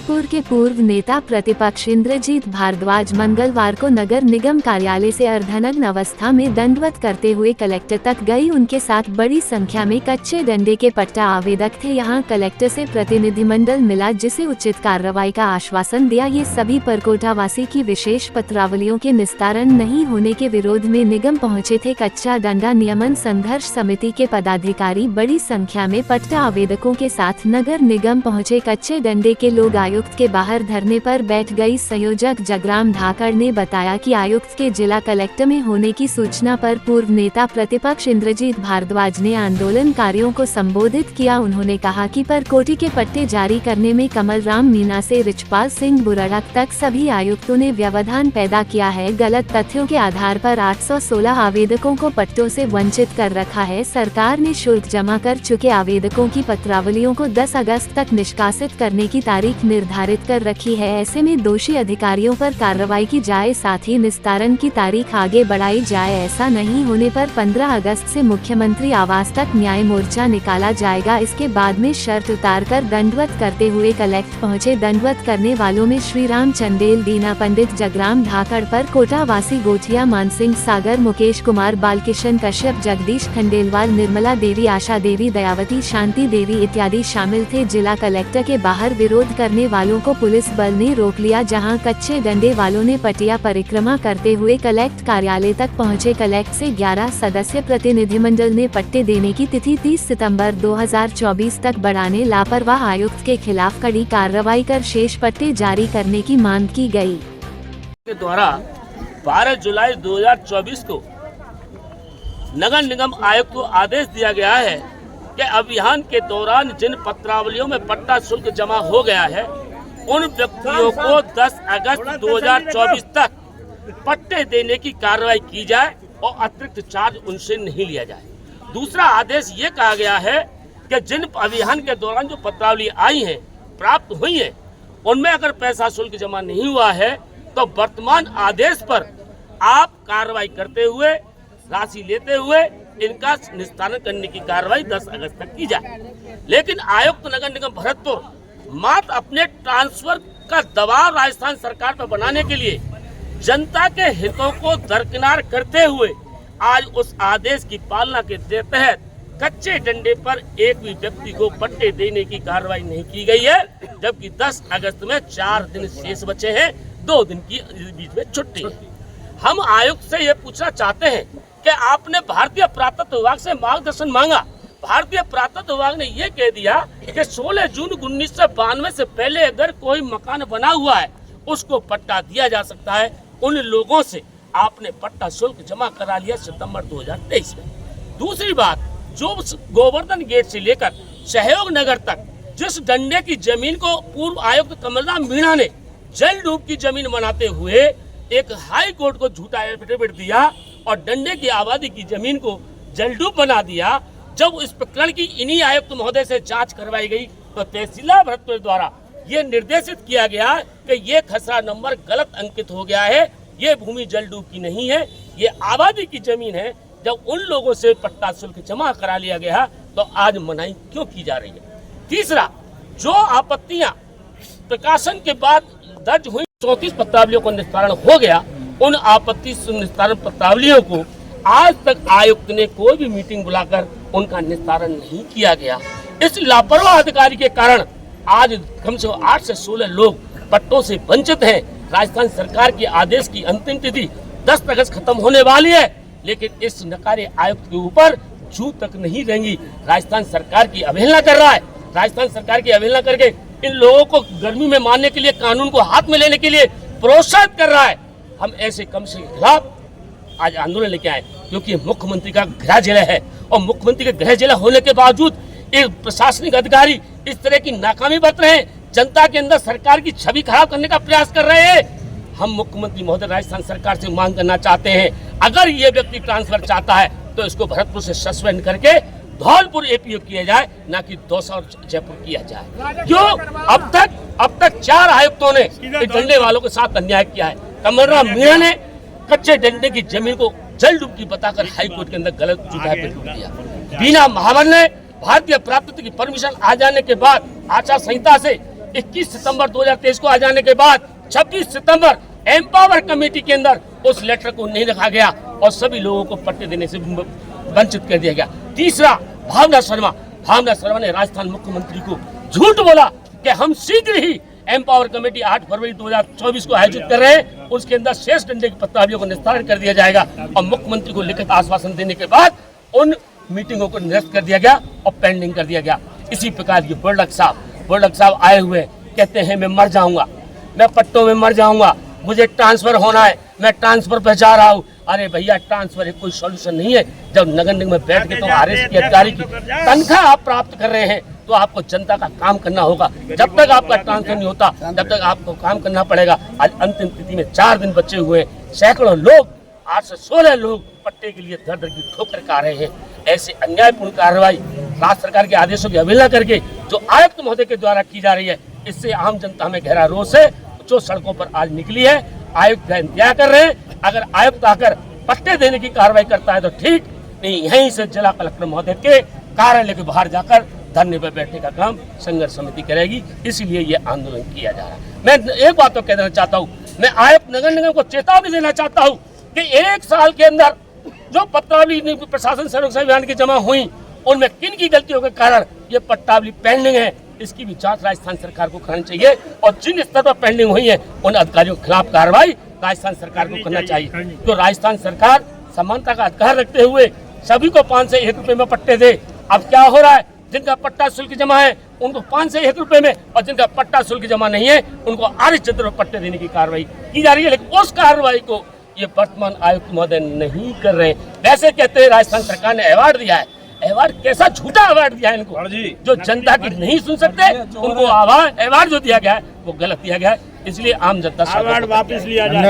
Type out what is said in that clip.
भरतपुर के पूर्व नेता प्रतिपक्ष इंद्रजीत भारद्वाज मंगलवार को नगर निगम कार्यालय से अर्धनग्न अवस्था में दंडवत करते हुए कलेक्टर तक गई। उनके साथ बड़ी संख्या में कच्चे डंडे के पट्टा आवेदक थे। यहां कलेक्टर से प्रतिनिधिमंडल मिला, जिसे उचित कार्रवाई का आश्वासन दिया। ये सभी परकोटावासी की विशेष पत्रावलियों के निस्तारण नहीं होने के विरोध में निगम पहुंचे थे। कच्चा डंडा नियमन संघर्ष समिति के पदाधिकारी बड़ी संख्या में पट्टा आवेदकों के साथ नगर निगम पहुंचे। कच्चे डंडे के लोग आयुक्त के बाहर धरने पर बैठ गई। संयोजक जगराम धाकड़ ने बताया कि आयुक्त के जिला कलेक्टर में होने की सूचना पर पूर्व नेता प्रतिपक्ष इंद्रजीत भारद्वाज ने आंदोलनकारियों को संबोधित किया। उन्होंने कहा कि परकोटी के पट्टे जारी करने में कमल राम मीणा से रिचपाल सिंह बुरड़क तक सभी आयुक्तों ने व्यवधान पैदा किया है। गलत तथ्यों के आधार पर 816 आवेदकों को पट्टों से वंचित कर रखा है। सरकार ने शुल्क जमा कर चुके आवेदकों की पत्रावलियों को 10 अगस्त तक निष्कासित करने की तारीख निर्धारित कर रखी है। ऐसे में दोषी अधिकारियों पर कार्रवाई की जाए, साथ ही निस्तारण की तारीख आगे बढ़ाई जाए। ऐसा नहीं होने पर 15 अगस्त से मुख्यमंत्री आवास तक न्याय मोर्चा निकाला जाएगा। इसके बाद में शर्त उतारकर दंडवत करते हुए कलेक्टर पहुंचे। दंडवत करने वालों में श्री राम चंदेल, दीना पंडित, जगराम धाकड़, पर कोटावासी गोठिया, मानसिंह सागर, मुकेश कुमार, बालकिशन कश्यप, जगदीश खंडेलवाल, निर्मला देवी, आशा देवी, दयावती, शांति देवी इत्यादि शामिल थे। जिला कलेक्टर के बाहर विरोध करने वालों को पुलिस बल ने रोक लिया, जहां कच्चे डंडे वालों ने पटिया परिक्रमा करते हुए कलेक्टर कार्यालय तक पहुंचे। कलेक्टर से 11 सदस्य प्रतिनिधिमंडल ने पट्टे देने की तिथि 30 सितंबर 2024 तक बढ़ाने, लापरवाह आयुक्त के खिलाफ कड़ी कार्रवाई कर शेष पट्टे जारी करने की मांग की गई। के द्वारा 12 जुलाई 2024 को नगर निगम आयुक्त को आदेश दिया गया है कि अभियान के दौरान जिन पत्रावलियों में पट्टा शुल्क जमा हो गया है, उन व्यक्तियों को 10 अगस्त 2024 तक पट्टे देने की कार्रवाई की जाए और अतिरिक्त चार्ज उनसे नहीं लिया जाए। दूसरा आदेश ये कहा गया है कि जिन अभियान के दौरान जो पत्रावली आई है, प्राप्त हुई है, उनमें अगर पैसा शुल्क जमा नहीं हुआ है तो वर्तमान आदेश पर आप कार्रवाई करते हुए, राशि लेते हुए इनका निस्तारण करने की कार्रवाई 10 अगस्त तक की जाए। लेकिन आयुक्त नगर निगम भरतपुर मात्र अपने ट्रांसफर का दबाव राजस्थान सरकार पर बनाने के लिए जनता के हितों को दरकिनार करते हुए आज उस आदेश की पालना के तहत कच्चे डंडे पर एक भी व्यक्ति को पट्टे देने की कार्रवाई नहीं की गई है, जबकि 10 अगस्त में 4 दिन शेष बचे हैं, 2 दिन की बीच में छुट्टी है। हम आयुक्त से ये पूछना चाहते हैं कि आपने भारतीय पुरातत्व विभाग से मार्गदर्शन मांगा। भारतीय पुरातत्व विभाग ने ये कह दिया कि 16 जून 1992 से पहले अगर कोई मकान बना हुआ है उसको पट्टा दिया जा सकता है। उन लोगों से आपने पट्टा शुल्क जमा करा लिया सितंबर 2023 में। दूसरी बात, जो गोवर्धन गेट से लेकर सहयोग नगर तक जिस डंडे की जमीन को पूर्व आयुक्त कमल राम मीणा ने जल डूब की जमीन बनाते हुए एक हाई कोर्ट को झूठा एफिडेविट दिया और डंडे की आबादी की जमीन को जलडूब बना दिया, जब इस प्रकरण की इन्हीं आयुक्त महोदय से जांच करवाई गई तो तहसीलदार भरतपुर द्वारा ये निर्देशित किया गया कि ये खसरा नंबर गलत अंकित हो गया है, ये भूमि जलडूब की नहीं है, ये आबादी की जमीन है। जब उन लोगों से पट्टा शुल्क जमा करा लिया गया तो आज मनाही क्यों की जा रही है। तीसरा, जो आपत्तियां प्रकाशन के बाद दर्ज हुई 34 पत्रावलियों को निस्तारण हो गया, उन आपत्ति निस्तारण पत्रावलियों को आज तक आयुक्त ने कोई भी मीटिंग बुलाकर उनका निस्तारण नहीं किया गया। इस लापरवाह अधिकारी के कारण आज कम से कम 8 से 16 लोग पट्टों से वंचित हैं। राजस्थान सरकार के आदेश की अंतिम तिथि 10 अगस्त खत्म होने वाली है, लेकिन इस नकारे आयुक्त के ऊपर जू तक नहीं रहेंगी। राजस्थान सरकार की अवहेलना कर रहा है। राजस्थान सरकार की अवहेलना करके इन लोगों को गर्मी में मारने के लिए, कानून को हाथ में लेने के लिए प्रोत्साहित कर रहा है। हम ऐसे कम से खिलाफ आज आंदोलन लेके आए, क्योंकि मुख्यमंत्री का गृह जिला है और मुख्यमंत्री के गृह जिला होने के बावजूद एक प्रशासनिक अधिकारी इस तरह की नाकामी बरत रहे हैं, जनता के अंदर सरकार की छवि खराब करने का प्रयास कर रहे हैं। हम मुख्यमंत्री महोदय राजस्थान सरकार से मांग करना चाहते हैं, अगर ये व्यक्ति ट्रांसफर चाहता है तो इसको भरतपुर से सस्पेंड करके धौलपुर एपीओ किया जाए, ना कि दौसा और जयपुर किया जाए। क्यों? अब तक 4 आयुक्तों ने डंडे वालों के साथ अन्याय किया है। कमल राम मीणा ने कच्चे डंडे की जमीन को जल डूबकी बताकर हाईकोर्ट के अंदर गलत झूठा दिया। बीना महावर ने भारतीय पुरातत्व की परमिशन आ जाने के बाद आचार संहिता से 21 सितंबर 2023 को आ जाने के बाद 26 सितंबर एम्पावर कमेटी के अंदर उस लेटर को नहीं रखा गया और सभी लोगों को पट्टे देने से वंचित कर दिया गया। तीसरा, भावना शर्मा ने राजस्थान मुख्यमंत्री को झूठ बोला कि हम शीघ्र ही एम्पावर कमेटी 8 फरवरी 2024 को आयोजित कर रहे हैं, उसके अंदर शेष डंडे की पत्रावलियों को निस्तारण कर दिया जाएगा। और मुख्यमंत्री को लिखित आश्वासन देने के बाद उन मीटिंगों को निरस्त कर दिया गया और पेंडिंग कर दिया गया। इसी प्रकार ये बुर्लक साहब आए हुए कहते हैं मैं मर जाऊंगा, मैं पट्टों में मर जाऊंगा, मुझे ट्रांसफर होना है, मैं ट्रांसफर पे जा रहा हूँ। अरे भैया, ट्रांसफर कोई सॉल्यूशन नहीं है। जब नगर निगम में बैठ के तो आरएस की अधिकारी की तनख्वाह आप प्राप्त कर रहे हैं तो आपको जनता का काम करना होगा। जब तक आपका ट्रांसफर नहीं होता तब तक आपको काम करना पड़ेगा। आज अंतिम तिथि में 4 दिन बचे हुए हैं, सैकड़ों लोग 8 से 16 लोग पट्टे के लिए दर दर की ठोकर खा रहे हैं। ऐसे अन्यायपूर्ण कार्रवाई राज्य सरकार के आदेशों की अवहेलना करके जो आयुक्त महोदय के द्वारा की जा रही है, इससे आम जनता में गहरा रोष है। जो सड़कों पर आज निकली है, आयुक्त का इंतजार कर रहे हैं। अगर आयुक्त आकर पट्टे देने की कार्रवाई करता है तो ठीक, नहीं यहीं से जिला कलेक्टर महोदय के कार्यालय के बाहर जाकर धरने पर बैठने का काम संघर्ष समिति करेगी। इसीलिए ये आंदोलन किया जा रहा है। मैं एक बात तो कह देना चाहता हूँ, मैं आयुक्त नगर निगम को चेतावनी देना चाहता हूँ कि 1 साल के अंदर जो पत्रावली प्रशासन सुरक्षा अभियान की जमा हुई, उनमें किन की गलतियों के कारण ये पट्टावली पेंडिंग है, इसकी भी जांच राजस्थान सरकार को करनी चाहिए। और जिन स्तर पर पेंडिंग हुई है उन अधिकारियों के खिलाफ कार्रवाई राजस्थान सरकार को करना चाहिए। तो राजस्थान सरकार समानता का अधिकार रखते हुए सभी को 5 से 1 रुपए में पट्टे दे। अब क्या हो रहा है, जिनका पट्टा शुल्क जमा है उनको 5 से 1 रुपए में, और जिनका पट्टा शुल्क जमा नहीं है उनको आरएस चंद्र पट्टे देने की कार्रवाई की जा रही है। लेकिन उस कार्रवाई को ये वर्तमान आयुक्त महोदय नहीं कर रहे। वैसे कहते हैं राजस्थान सरकार ने अवार्ड दिया है, अवार्ड कैसा झूठा अवार्ड दिया है इनको, जो जनता की नहीं सुन सकते उनको अवार्ड जो दिया गया है वो गलत दिया गया है। इसलिए आम जनता अवार्ड वापस लिया जाए।